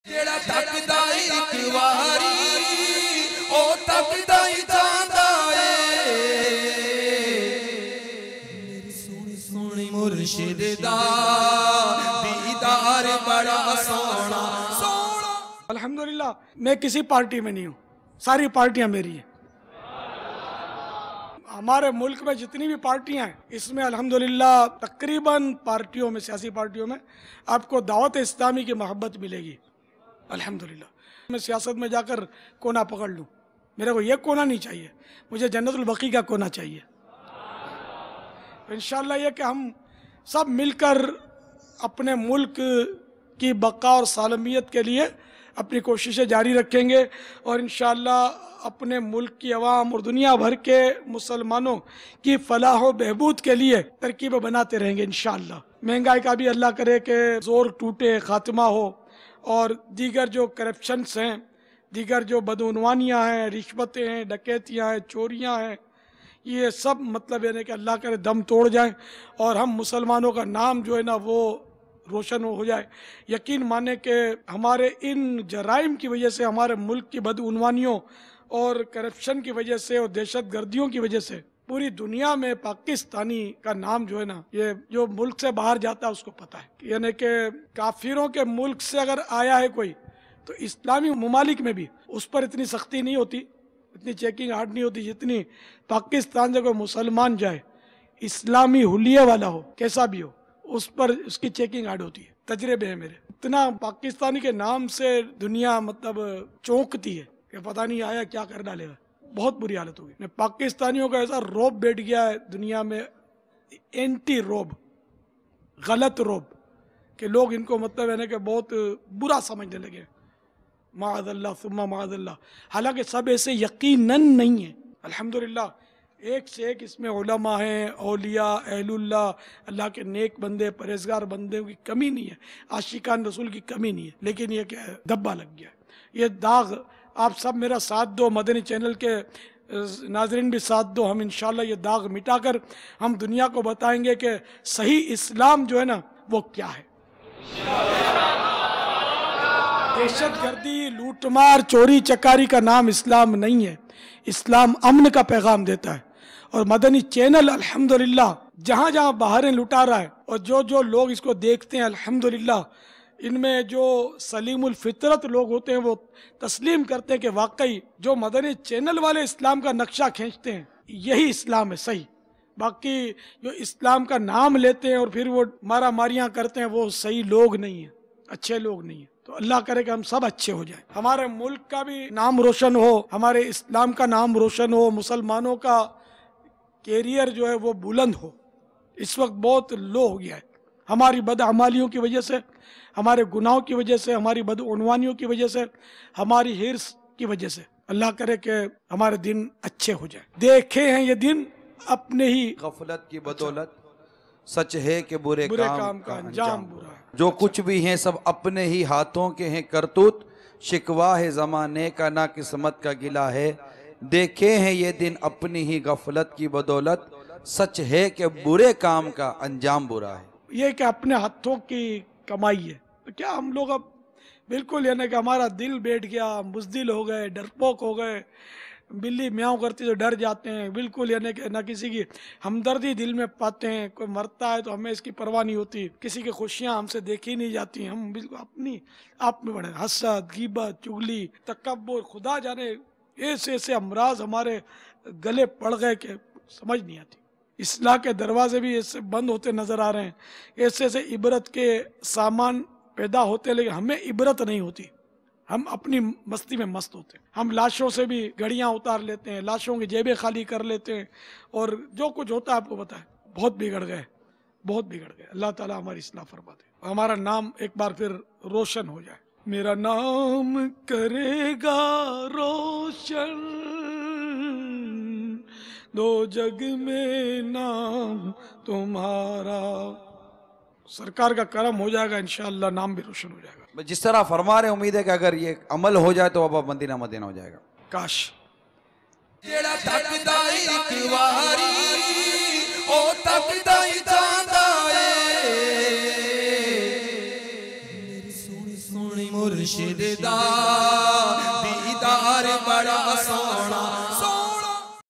जेड़ा तकदा एक वारी ओ तकदा ही जांदा है। मेरी सोनी सोनी मुर्शिद दा दीदार बड़ा सोना सोना। अल्हम्दुलिल्लाह मैं किसी पार्टी में नहीं हूँ, सारी पार्टियां मेरी हैं। हमारे मुल्क में जितनी भी पार्टियां हैं इसमें अल्हम्दुलिल्लाह तकरीबन पार्टियों में, सियासी पार्टियों में आपको दावत इस्लामी की मोहब्बत मिलेगी अल्हम्दुलिल्लाह। मैं सियासत में जाकर कोना पकड़ लूँ, मेरे को ये कोना नहीं चाहिए, मुझे जन्नतुल बकी का कोना चाहिए। तो इंशाअल्लाह ये कि हम सब मिलकर अपने मुल्क की बका और सालमियत के लिए अपनी कोशिशें जारी रखेंगे और इंशाअल्लाह अपने मुल्क की अवाम और दुनिया भर के मुसलमानों की फलाह व बहबूद के लिए तरकीबें बनाते रहेंगे इंशाअल्लाह। महंगाई का भी अल्लाह करे कि जोर टूटे, खात्मा हो और दीगर जो करप्शंस हैं, दीगर जो बदउनवानियाँ हैं, रिश्वतें हैं, डकैतियाँ हैं, चोरियाँ हैं, ये सब मतलब यानी कि अल्लाह करे दम तोड़ जाएं और हम मुसलमानों का नाम जो है ना वो रोशन हो जाए। यकीन माने कि हमारे इन जराइम की वजह से, हमारे मुल्क की बदउनवानियों और करप्शन की वजह से और दहशत गर्दियों की वजह से पूरी दुनिया में पाकिस्तानी का नाम जो है ना, ये जो मुल्क से बाहर जाता है उसको पता है। यानी कि काफिरों के मुल्क से अगर आया है कोई तो इस्लामी ममालिक में भी उस पर इतनी सख्ती नहीं होती, इतनी चेकिंग हार्ड नहीं होती जितनी पाकिस्तान से कोई मुसलमान जाए, इस्लामी हुलिया वाला हो, कैसा भी हो, उस पर उसकी चेकिंग हार्ड होती है। तजर्बे है मेरे। इतना पाकिस्तानी के नाम से दुनिया मतलब चौंकती है कि पता नहीं आया क्या कर डालेगा। बहुत बुरी हालत होगी। पाकिस्तानियों का ऐसा रौब बैठ गया है दुनिया में, एंटी रौब, गलत रौब, कि लोग इनको मतलब है कि बहुत बुरा समझने लगे। माअज़ल्लाह सुम्मा माअज़ल्लाह। हालांकि सब ऐसे यकीनन नहीं है। अल्हम्दुलिल्लाह एक से एक इसमें उलमा हैं, औलिया, अहलुल्लाह, अल्लाह के नेक बंदे, परहेजगार बंदे की कमी नहीं है, आशिकान रसूल की कमी नहीं है। लेकिन ये क्या है, धब्बा लग गया। ये दाग आप सब मेरा साथ दो, मदनी चैनल के नाजरीन भी साथ दो। हम इंशाल्लाह ये दाग मिटाकर हम दुनिया को बताएंगे कि सही इस्लाम जो है ना वो क्या है। दहशत गर्दी, लूटमार, चोरी चकारी का नाम इस्लाम नहीं है। इस्लाम अमन का पैगाम देता है और मदनी चैनल अल्हम्दुलिल्लाह जहाँ जहाँ बाहरें लुटा रहा है और जो जो लोग इसको देखते हैं अल्हम्दुलिल्लाह इनमें जो सलीमुल फितरत लोग होते हैं वो तस्लीम करते हैं कि वाकई जो मदनी चैनल वाले इस्लाम का नक्शा खींचते हैं यही इस्लाम है सही। बाकी जो इस्लाम का नाम लेते हैं और फिर वो मारा मारियाँ करते हैं वो सही लोग नहीं है, अच्छे लोग नहीं है। तो अल्लाह करे कि हम सब अच्छे हो जाए, हमारे मुल्क का भी नाम रोशन हो, हमारे इस्लाम का नाम रोशन हो, मुसलमानों का कैरियर जो है वो बुलंद हो। इस वक्त बहुत लो हो गया है हमारी बदअमालियों की वजह से, हमारे गुनाहों की वजह से, हमारी बदउनवानियों की वजह से, हमारी हिर्स की वजह से। अल्लाह करे कि हमारे दिन अच्छे हो जाए। देखे हैं ये दिन अपने ही गफलत की बदौलत, सच है कि बुरे काम का अंजाम बुरा है। जो कुछ भी हैं सब अपने ही हाथों के हैं करतूत, शिकवा है जमाने का ना किस्मत का गिला है। देखे हैं ये दिन अपनी ही गफलत की बदौलत, सच है कि बुरे काम का अंजाम बुरा है। ये कि अपने हाथों की कमाई है। तो क्या हम लोग अब बिल्कुल यानी कि हमारा दिल बैठ गया, बुज़दिल हो गए, डरपोक हो गए, बिल्ली म्याऊं करती तो डर जाते हैं, बिल्कुल यानी कि ना किसी की हमदर्दी दिल में पाते हैं। कोई मरता है तो हमें इसकी परवाह नहीं होती, किसी की खुशियां हमसे देखी नहीं जाती, हम बिल्कुल अपनी आप में बड़े हसद, गीबत, चुगली, तकब्बुर, खुदा जाने ऐसे ऐसे अमराज हमारे गले पड़ गए कि समझ नहीं आती। इस्लाह के दरवाजे भी ऐसे बंद होते नजर आ रहे हैं, ऐसे ऐसे इबरत के सामान पैदा होते, लेकिन हमें इबरत नहीं होती। हम अपनी मस्ती में मस्त होते हैं। हम लाशों से भी घड़ियां उतार लेते हैं, लाशों की जेबें खाली कर लेते हैं और जो कुछ होता है आपको पता है। बहुत बिगड़ गए, बहुत बिगड़ गए। अल्लाह ताला हमारी इस्लाह फरमा दे, हमारा नाम एक बार फिर रोशन हो जाए। मेरा नाम करेगा रोशन, दो जग में नाम तुम्हारा। सरकार का करम हो जाएगा इंशाअल्लाह, नाम भी रोशन हो जाएगा। जिस तरह फरमा रहे, उम्मीद है कि अगर ये अमल हो जाए तो अब मदीना मदीना हो जाएगा। काश जेड़ा तकदा एक वारी ओ तकदा ही जांदा है। मेरी सोनी सोनी मुर्शिद दा दीदार बड़ा सोना